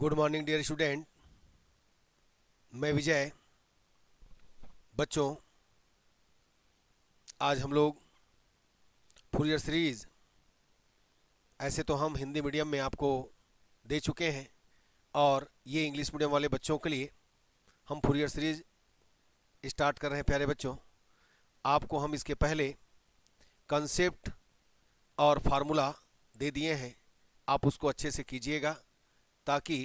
Good morning dear student. मैं विजय। बच्चों, आज हम लोग फूरियर सीरीज ऐसे तो हम हिंदी मीडियम में आपको दे चुके हैं, और ये इंग्लिश मीडियम वाले बच्चों के लिए हम फूरियर सीरीज स्टार्ट कर रहे हैं। प्यारे बच्चों, आपको हम इसके पहले कंसेप्ट और फार्मूला दे दिए हैं। आप उसको अच्छे से कीजिएगा ताकि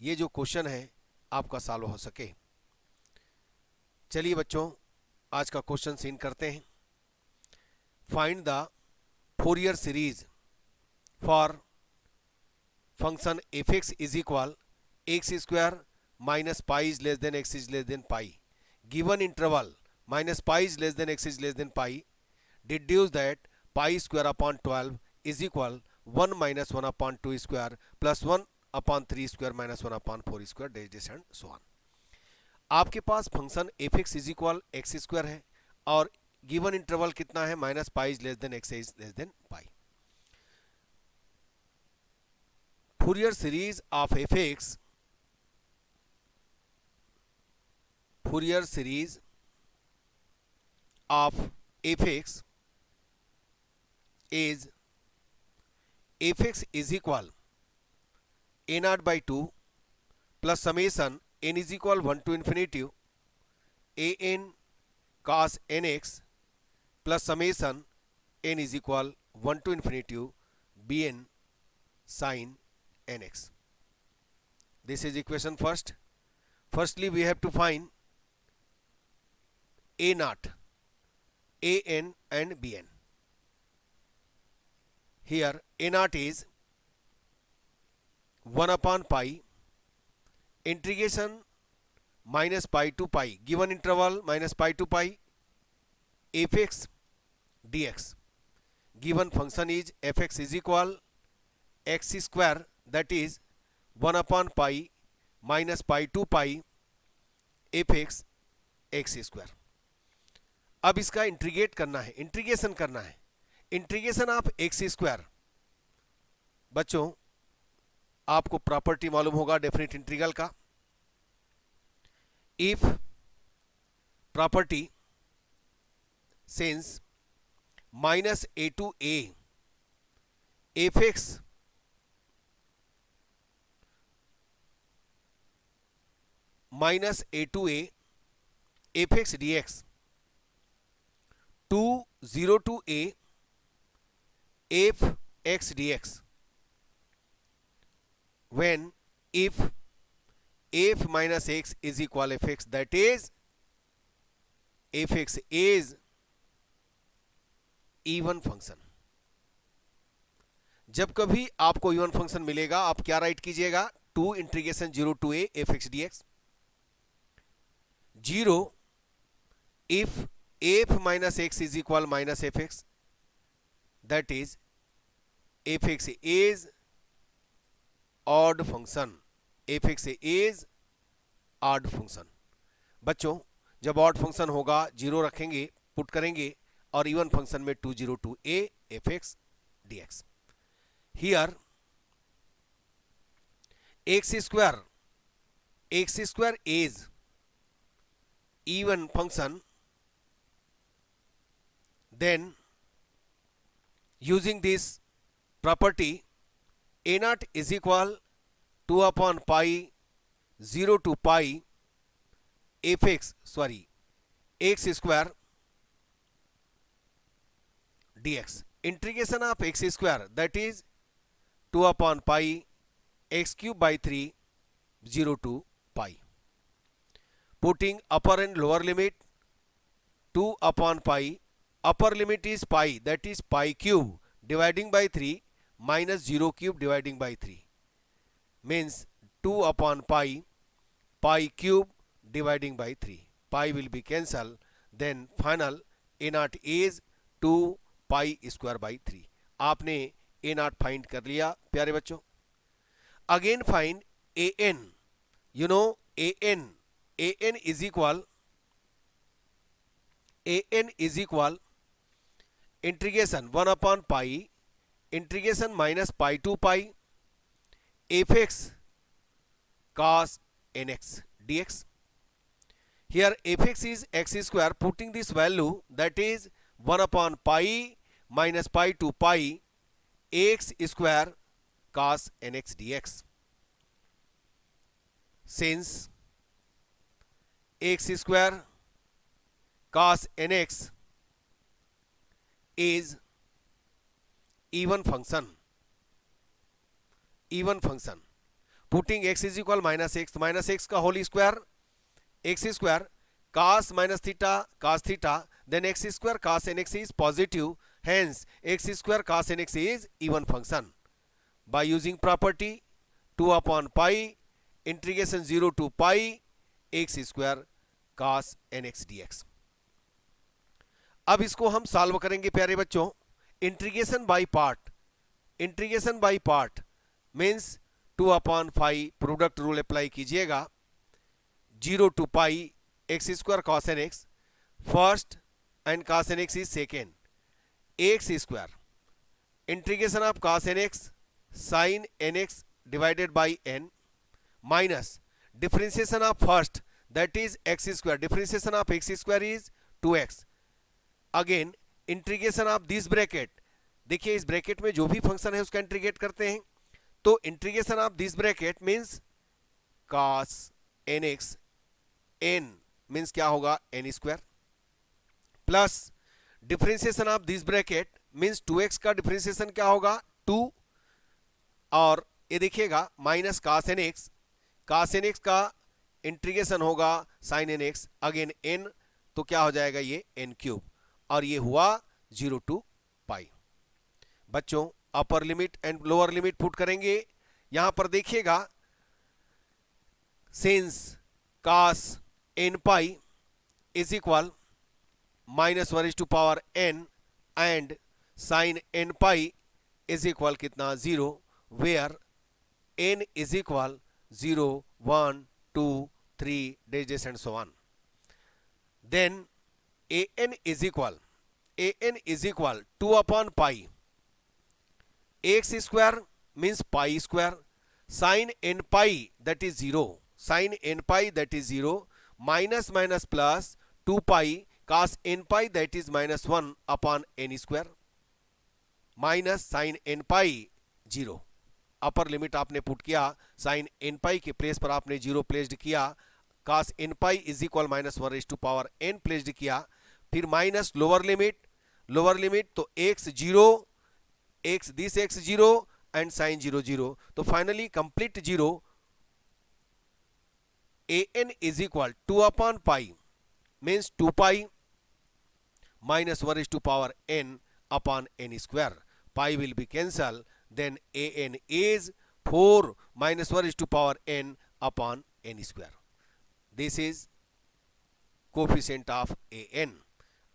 ये जो क्वेश्चन है आपका सॉल्व हो सके। चलिए बच्चों, आज का क्वेश्चन सीन करते हैं। Find the Fourier series for function F x is equal x square minus pi is less than x is less than pi, given interval minus pi is less than x is less than pi, deduce that pi square upon 12 is equal 1 minus 1 upon 2 square plus 1 upon 3 square minus 1 upon 4 square days and so on. आपके पास function F x is equal x square है और given interval कितना है, minus pi is less than x is less than pi. Fourier series of F x, Fourier series of F x is fx is equal a naught by 2 plus summation n is equal 1 to infinity a n cos nx plus summation n is equal 1 to infinity b n sin nx. This is equation first. Firstly, we have to find a naught, a n and b n. Here a naught is 1 upon pi integration minus pi to pi, given interval minus pi to pi, fx dx. Given function is fx is equal x square, that is 1 upon pi minus pi to pi fx x square. अब इसका integrate करना है, integration करना है। Integration of x square, बच्चों आपको property मालूम होगा डेफिनेट इंटीग्रल का। If property since minus a to a f x minus a to a f x d x to 0 to a f x dx, when if f minus x is equal fx, that is fx is even function. जब कभी आपको even function मिलेगा आप क्या write कीजिएगा, 2 integration 0 to a f x dx, 0 if f minus x is equal minus fx, that is fx is odd function, fx is odd function. बच्चों, जब odd function होगा 0 रखेंगे, पुट करेंगे, और इवन फंक्शन में 202a fx dx. Here x square is even function, then using this property a naught is equal 2 upon pi 0 to pi x square dx. Integration of x square, that is 2 upon pi x cube by 3 0 to pi. Putting upper and lower limit, 2 upon pi, upper limit is pi, that is pi cube dividing by 3 minus 0 cube dividing by 3, means 2 upon pi, pi cube dividing by 3. Pi will be cancelled, then final a naught is 2 pi square by 3. आपने a naught find कर लिया प्यारे बच्चों। Again find a n. You know a n is equal integration 1 upon pi integration minus pi to pi fx cos nx dx. Here fx is x square, putting this value, that is 1 upon pi minus pi to pi x square cos nx dx. Since x square cos nx is even function, putting x is equal minus x का whole square, x square cos minus theta cos theta, then x square cos nx is positive, hence x square cos nx is even function. By using property 2 upon pi integration 0 to pi x square cos nx dx. अब इसको हम solve करेंगे प्यारे बच्चों. Integration by part means 2 upon 5 product rule apply कीजिएगा. 0 to pi x square cos n x first and cos n x is second. X square integration of cos n x sine n x divided by n minus differentiation of first that is x square. Differentiation of x square is 2x. Again integration of this bracket. देखिए इस bracket में जो भी function है उसका integrate करते हैं. तो integration of this bracket means cos nx, n means क्या होगा n square, plus differentiation of this bracket means 2x का डिफरेंशिएशन क्या होगा 2, और ये देखिएगा माइनस cos nx का इंटीग्रेशन होगा sin nx, अगेन n, तो क्या हो जाएगा ये n क्यूब, और ये हुआ 0 टू पाई. बच्चों upper limit and lower limit put करेंगे. यहां पर देखिएगा since cos n pi is equal minus 1 to power n and sin n pi is equal कितना 0, where n is equal 0 1 2 3 days and so on. Then an is equal 2 upon pi x square means pi square sin n pi that is 0 minus minus plus 2 pi cos n pi that is minus 1 upon n square minus sin n pi 0. Upper limit आपने put किया, sin n pi के place पर आपने 0 placed किया, cos n pi is equal minus 1 to power n placed किया, फिर minus lower limit तो x 0 x this x 0 and sin 0 0, तो finally complete 0. an is equal 2 upon pi means 2 pi minus 1 to power n upon n square. Pi will B cancel, then an is 4 minus 1 to power n upon n square. This is coefficient of an.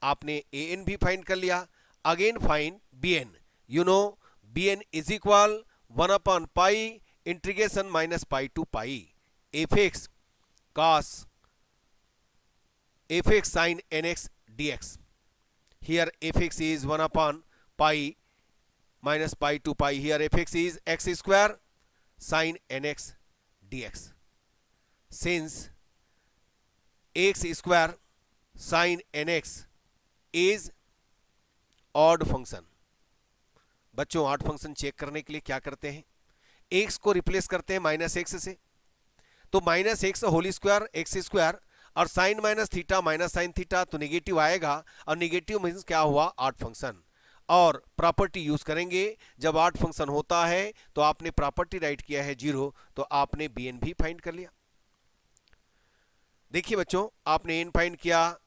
आपने an भी find कर लिया. Again find bn. You know bn is equal 1 upon pi integration minus pi to pi fx cos fx sin nx dx. Here fx is 1 upon pi minus pi to pi. Here fx is x square sin nx dx. Since x square sin nx is odd function. बच्चों odd function check करने के लिए क्या करते हैं, x को replace करते हैं माइनस एक्स से, तो minus x whole square x square और sine minus theta minus sine theta, तो निगेटिव आएगा, और निगेटिव मीन्स क्या हुआ ऑड फंक्शन. और प्रॉपर्टी यूज करेंगे, जब ऑड फंक्शन होता है तो आपने प्रॉपर्टी राइट किया है 0, तो आपने bn भी फाइंड कर लिया. देखिए बच्चों आपने n फाइंड किया,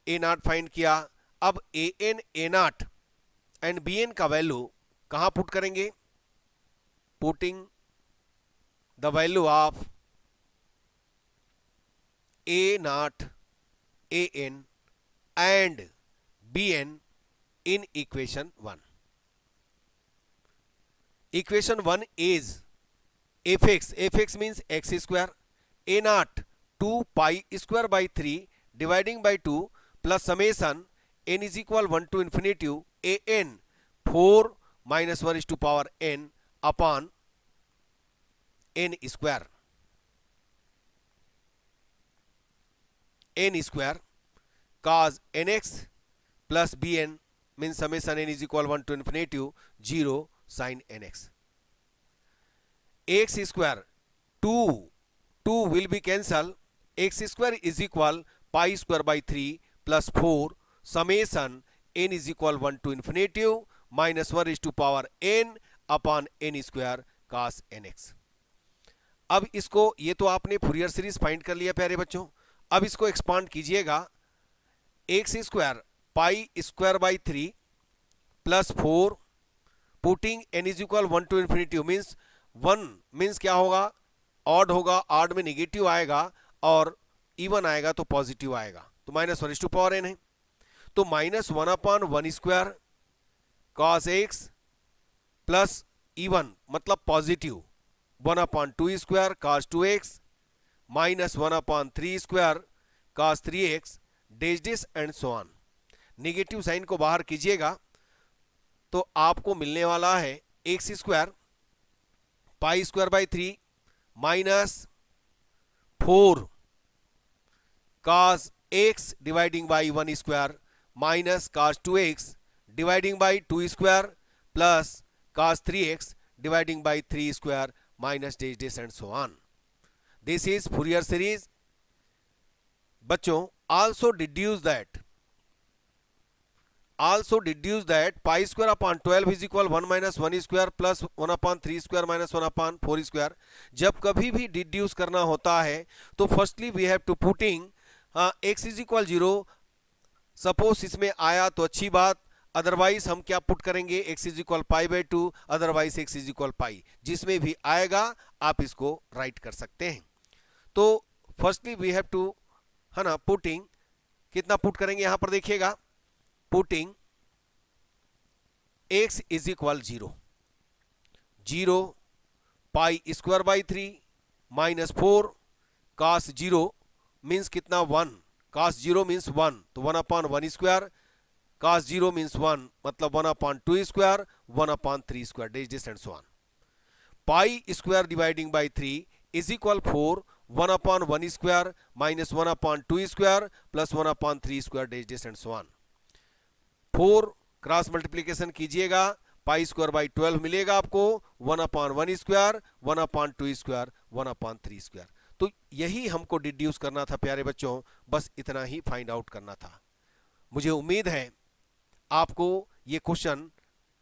a0 फाइंड किया. अब an a0 एंड bn का वैल्यू कहां पुट करेंगे, putting the value of a0 an and bn in equation 1. Equation 1 is fx means x square, a0 2 pi square by 3 dividing by 2 plus summation n is equal 1 to infinity an 4 minus 1 is to power n upon n square. N square cos nx plus b n mean summation n is equal 1 to infinity 0 sin nx. x square 2 will be cancel. X square is equal pi square by 3 plus 4 summation n is equal 1 to infinity minus 1 raised to power n upon n square cos nx. अब इसको, ये तो आपने Fourier series find कर लिया प्यारे बच्चों. अब इसको एक्सपांड कीजिएगा. X square pi square by 3 plus 4 putting n is equal 1 to infinity means 1 means क्या होगा, ऑड होगा, ऑड में निगेटिव आएगा और इवन आएगा तो पॉजिटिव आएगा, तो माइनस 1 टू पावर एन है. तो minus 1 upon 1 square cos x plus even मतलब positive 1 upon 2 square cos 2x minus 1 upon 3 square cos 3x dash dash and so on. Negative sign को बाहर कीजिएगा तो आपको मिलने वाला है x square pi square by 3 minus 4 cos x dividing by 1 square minus cos 2x dividing by 2 square plus cos 3x dividing by 3 square minus dash dash and so on. This is Fourier series. बच्चों also deduce that pi square upon 12 is equal 1 minus 1 square plus 1 upon 3 square minus 1 upon 4 square. जब कभी भी deduce करना होता है तो firstly we have to putting x is equal 0. Suppose इसमें आया तो अच्छी बात, अदरवाइज हम क्या पुट करेंगे, x is equal pi by 2, otherwise x is equal pi. जिसमें भी आएगा आप इसको राइट कर सकते हैं. तो फर्स्टली वी हैव टू, है ना, पुटिंग, कितना पुट करेंगे यहां पर देखिएगा, putting x is equal 0 pi square by 3 minus 4 cos 0 means कितना 1, cos 0 मीन्स 1 तो 1 अपॉन 1 स्क्वायर, cos 0 मीन्स 1 मतलब 1 upon 2 square 1 upon 3 square dash dash and so on. Pi square dividing by 3 is equal 4 1 upon 1 square minus 1 upon 2 square plus 1 upon 3 square dash dash and so on. 4 cross multiplication कीजिएगा, पाई square by 12 मिलेगा आपको 1 upon 1 square 1 upon 2 square 1 upon 3 square. तो यही हमको deduce करना था प्यारे बच्चों, बस इतना ही फाइंड आउट करना था. मुझे उम्मीद है आपको ये क्वेश्चन,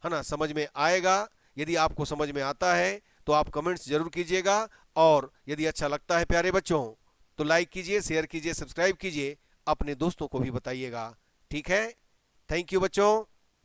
है ना, समझ में आएगा. यदि आपको समझ में आता है तो आप कमेंट्स जरूर कीजिएगा, और यदि अच्छा लगता है प्यारे बच्चों तो लाइक कीजिए, शेयर कीजिए, सब्सक्राइब कीजिए, अपने दोस्तों को भी बताइएगा. ठीक है, थैंक यू बच्चों.